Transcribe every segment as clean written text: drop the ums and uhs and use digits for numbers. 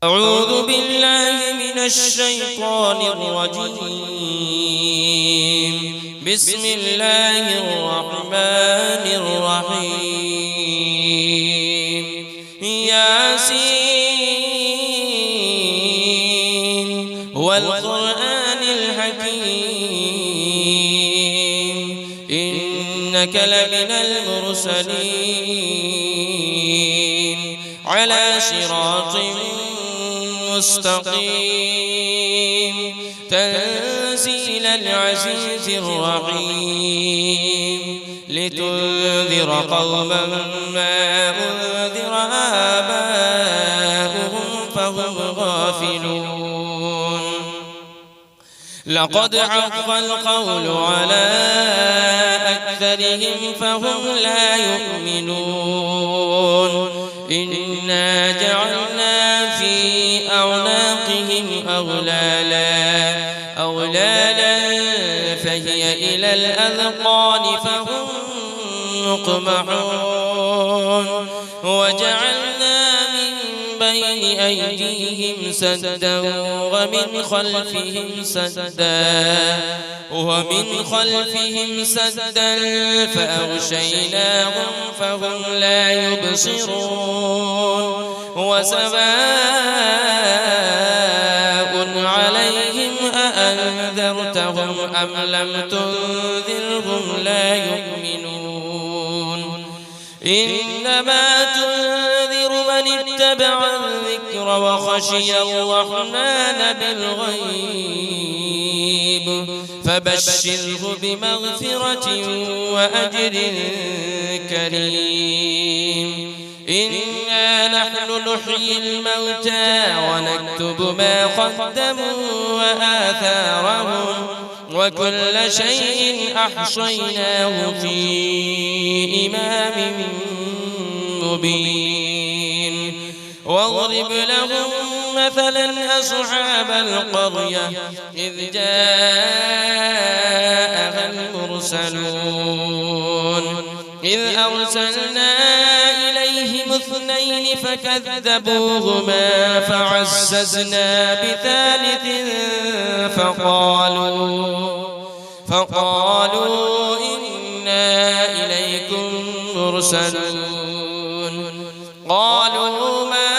أعوذ بالله من الشيطان الرجيم. بسم الله الرحمن الرحيم. ياسين والقرآن الحكيم إنك لمن المرسلين على صراط مستقيم تنزيل العزيز الرحيم لتنذر قوما ما أنذر آباؤهم فهم غافلون. لقد حق القول على أكثرهم فهم لا يؤمنون. إنا جعلنا في أعناقهم أغلالا فهي إلى الأذقان فهم مقمحون. وجعلنا من بين أيديهم سدا ومن خلفهم سدا فأغشيناهم فهم لا يبصرون. وسواء عليهم أأنذرتهم أم لم تنذرهم لا يؤمنون. إنما تنذر من اتبع الذكر وخشي الرحمن بالغيب فبشره بمغفرة وأجر كريم. إنا نحن نحيي الموتى ونكتب ما قدموا وآثارهم وكل شيء أحصيناه في إمام مبين. واضرب لهم مثلا أصحاب القرية إذ جاءها المرسلون إذ أرسلنا إليهم 2 فكذبوهما فعززنا بثالث فقالوا إنا إليكم مرسلون. قالوا ما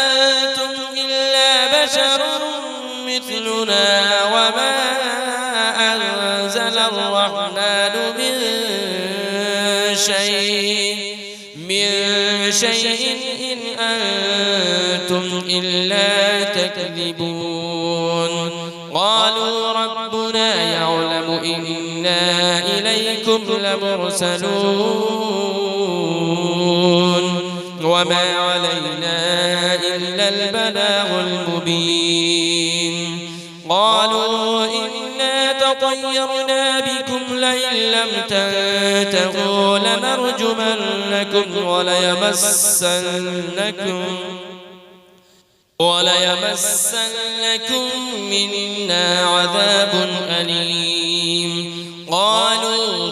أنتم إلا بشر مثلنا وما أنزل الرحمن من شيء إن أنتم إلا تكذبون. قالوا ربنا يعلم إنا إليكم لمرسلون وما علينا إلا البلاغ المبين. قالوا إنا تطيرنا بكم لئن لم تنتهوا لنرجمنكم وليمسنكم منا عذاب أليم. قالوا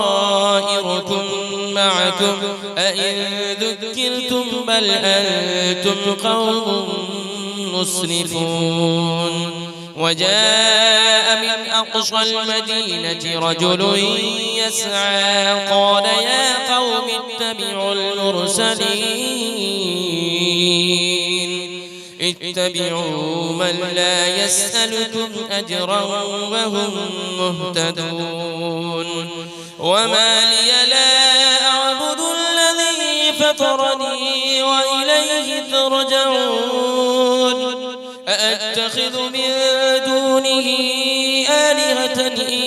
طائركم معكم أئن ذكرتم بل أنتم قوم مسرفون. وجاء من أقصى المدينة رجل يسعى قال يا قوم اتبعوا من لا يسألكم أجرا وهم مهتدون. وما لي لا أعبد الذي فطرني وإليه ترجعون. أأتخذ من دونه آلهة إن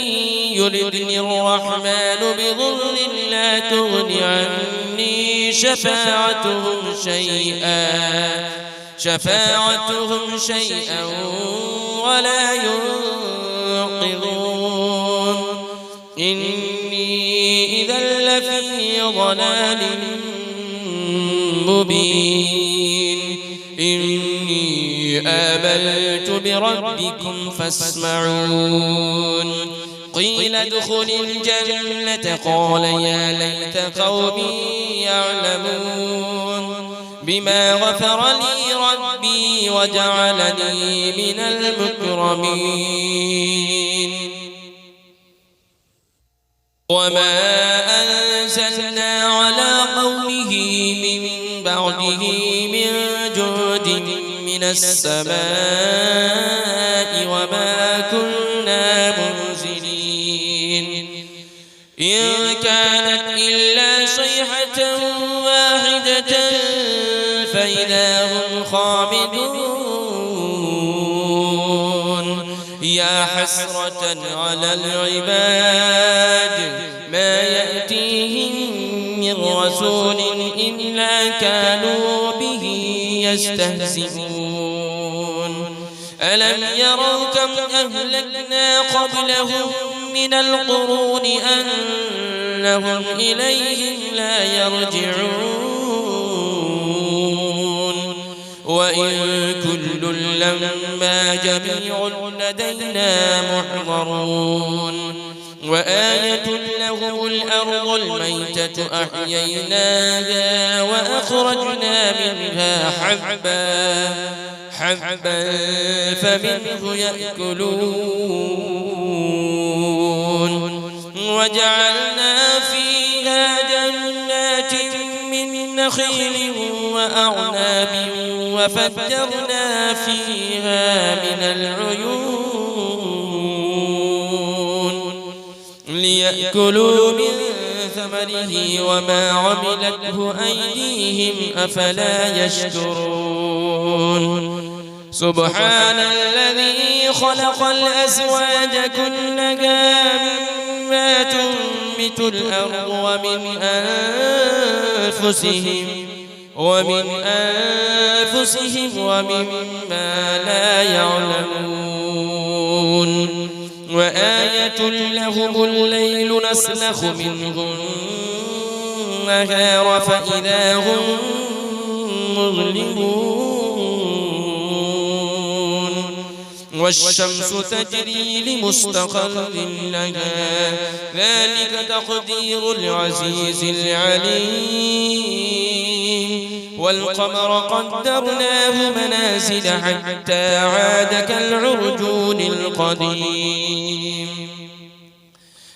يردني الرحمن بضر لا تغن عني شفاعتهم شيئا ولا ينقذون. إني إذا لفي ضلال مبين. إني آمنت بربكم فاسمعون. قيل ادخل الجنة قال يا ليت قومي يعلمون. بما غفر لي ربي وجعلني من المكرمين وما أنزلنا على قومه من بعده من جود من السماء وما كنا منزلين إن كانت إلا صيحة واحدة فإذا هم خامدون يا حسرة على العباد ما يأتيهم من رسول إلا كانوا به يستهزئون ألم يروا كم أهلكنا قبلهم من القرون أنهم إليهم لا يرجعون وإن كل لما جميع لدينا محضرون وآية لهم الأرض الميتة أحييناها وأخرجنا منها حبا فمنه يأكلون وجعلنا فيها جنات من نخيل وأعناب وفجرنا فيها من العيون ليأكلوا من ثمره وما عملته أيديهم أفلا يشكرون سبحان الذي خلق الأزواج كلها مما تنبت الأرض ومن أنفسهم ومما لا يعلمون وآية لهم الليل نسلخ منه النهار فإذا هم مظلمون والشمس تجري لمستقر لها ذلك تقدير العزيز العليم والقمر قدرناه منازل حتى عاد كالعرجون القديم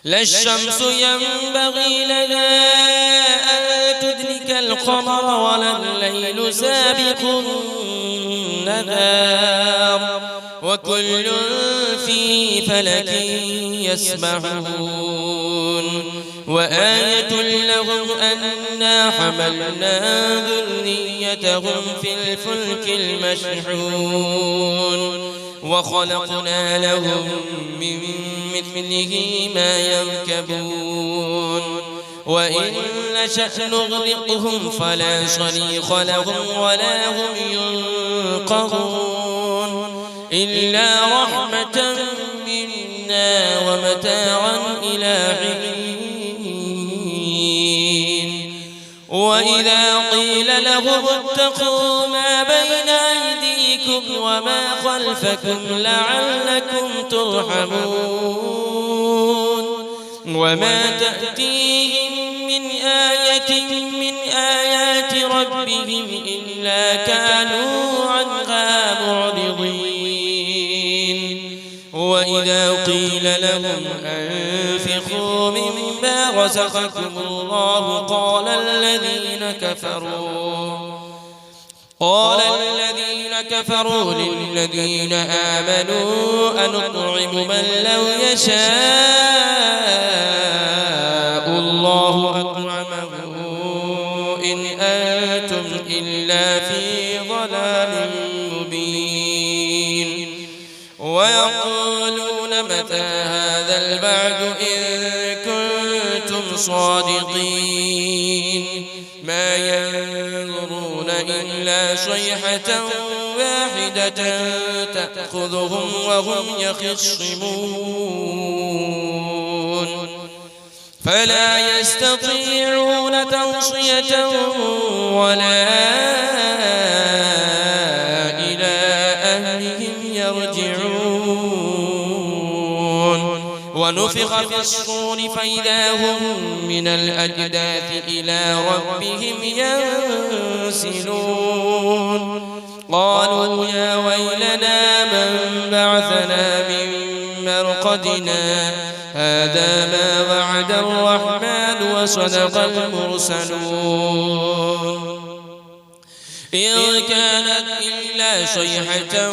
لا الشمس ينبغي لها أن تدرك القمر ولا الليل سابق النهار وكل في فلك يسبحون وآية لهم أنا حملنا ذريتهم في الفلك المشحون وخلقنا لهم من مثله ما يركبون وإن نشأ نغرقهم فلا صريخ لهم ولا هم ينقذون إلا رحمة منا ومتاعا إلى حين وإذا قيل لهم اتقوا ما بين أيديكم وما خلفكم لعلكم ترحمون وما تأتيهم من آية من آيات ربهم إلا كانوا عنها معرضين وإذا قيل لهم أنفقوا مما رزقكم الله قال الذين كفروا للذين آمنوا أنطعم من لو يشاء الله أطعمه إن أنتم إلا في ضلال مبين ويقولون متى هذا البعد إن كنتم صادقين ما ينظرون إلا صيحة واحدة تأخذهم وهم يخصمون فلا يستطيعون توصية ولا إلى أهلهم يرجعون ونفخ في الصور فإذا هم من الأجداث إلى ربهم ينسلون قالوا يا ويلنا من بعثنا من مرقدنا هذا ما وعد الرحمن وصدق المرسلون إن كانت إلا صيحة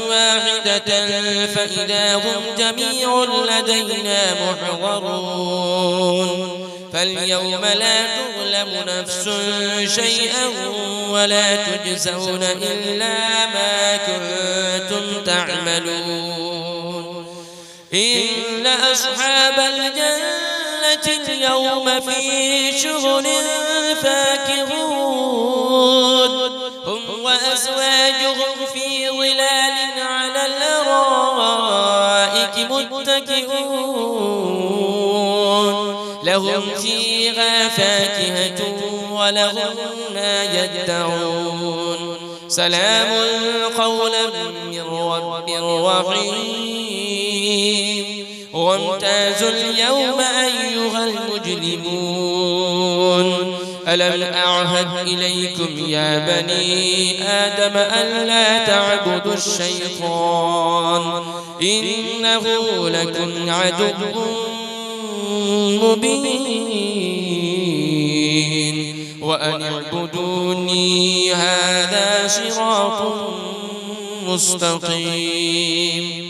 واحدة فإذا هم جميع لدينا محضرون فاليوم لا تظلم نفس شيئا ولا تجزون إلا ما كنتم تعملون إن أصحاب الجنة اليوم في شغل فاكهون هم وأزواجهم في ظلال على الأرائك متكئون لهم فيها فاكهة ولهم ما يدعون سلام قولا من رب رحيم وامتازوا اليوم أيها المجرمون ألم أعهد إليكم يا بني آدم ألا تعبدوا الشيطان إنه لكم عدو مبين وأن اعبدوني هذا صراط مستقيم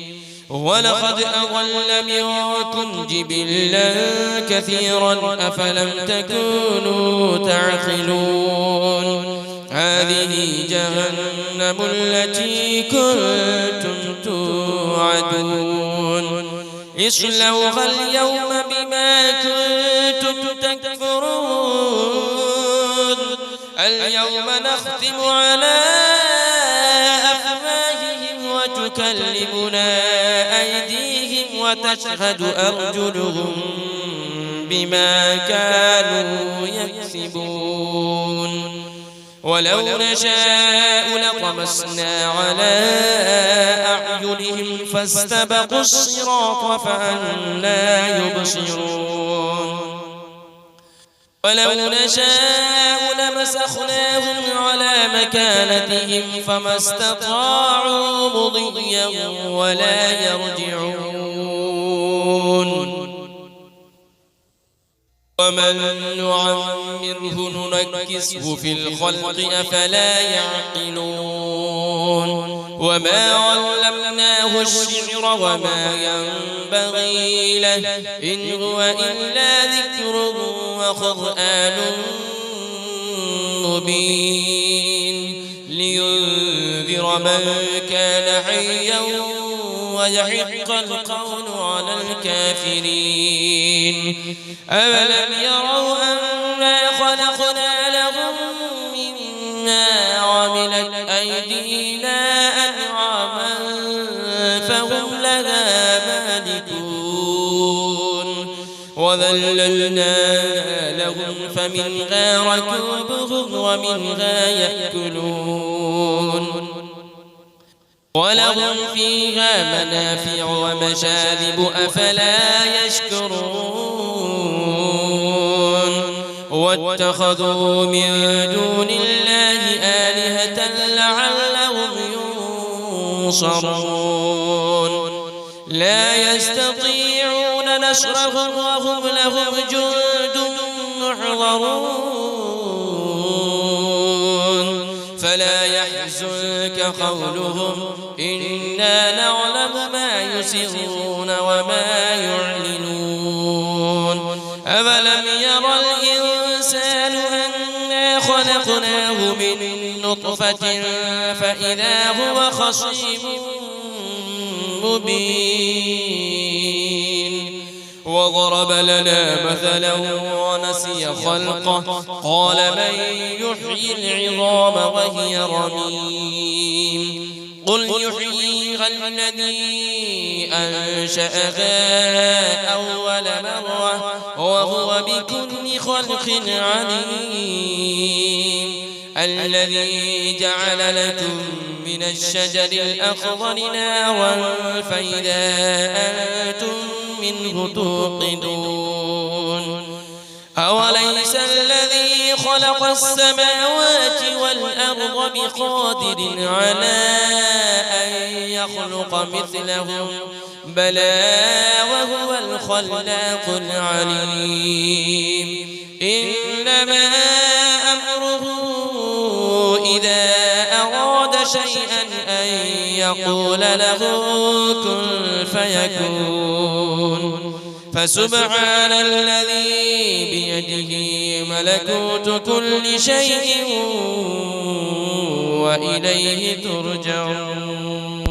ولقد أضل منكم جبلا كثيرا أفلم تكونوا تعقلون هذه جهنم التي كنتم توعدون اصلوها اليوم بما كنتم تكفرون اليوم نختم على أفواههم وتكلمنا أيديهم وتشهد أرجلهم بما كانوا يكسبون ولو نشاء لطمسنا على أعينهم فاستبقوا الصراط فأنى يبصرون ولو نشاء لمسخناهم على مكانتهم فما استطاعوا مضيا ولا يرجعون ومن نعمره ننكسه في الخلق أفلا يعقلون وما علمناه الشعر وما ينبغي له إن هو إلا ذكر وقرآن مبين لينذر من كان حيا ويحق القول على الكافرين أولم يروا أنا خلقنا لهم مما عملت أيدينا أنعاما فهم لها مالكون وذللناها لهم فمنها ركوبهم ومنها يأكلون ولهم فيها منافع ومشارب أفلا يشكرون واتخذوا من دون الله آلهة لعلهم ينصرون لا يستطيعون نصرهم وهم لهم جند محضرون فلا يحزنك قولهم إنا نعلم ما يسرون وما يعلنون أولم يرى الإنسان أنا خلقناه من نطفة فإذا هو خصيم مبين وضرب لنا مثلا ونسي خلقه قال من يحيي العظام وهي رميم قل يحييها الذي أنشأها أول مرة وهو بكل خلق عليم الذي جعل لكم من الشجر الأخضر نارا فإذا أنتم منه توقدون أوليس الذي خلق السماوات والأرض بقادر على أن يخلق مثلهم بلى وهو الخلاق العليم إنما أمره إذا أراد شيئا أن يقول له كن فيكون فسبحان الذي بيده ملكوت كل شيء وإليه ترجعون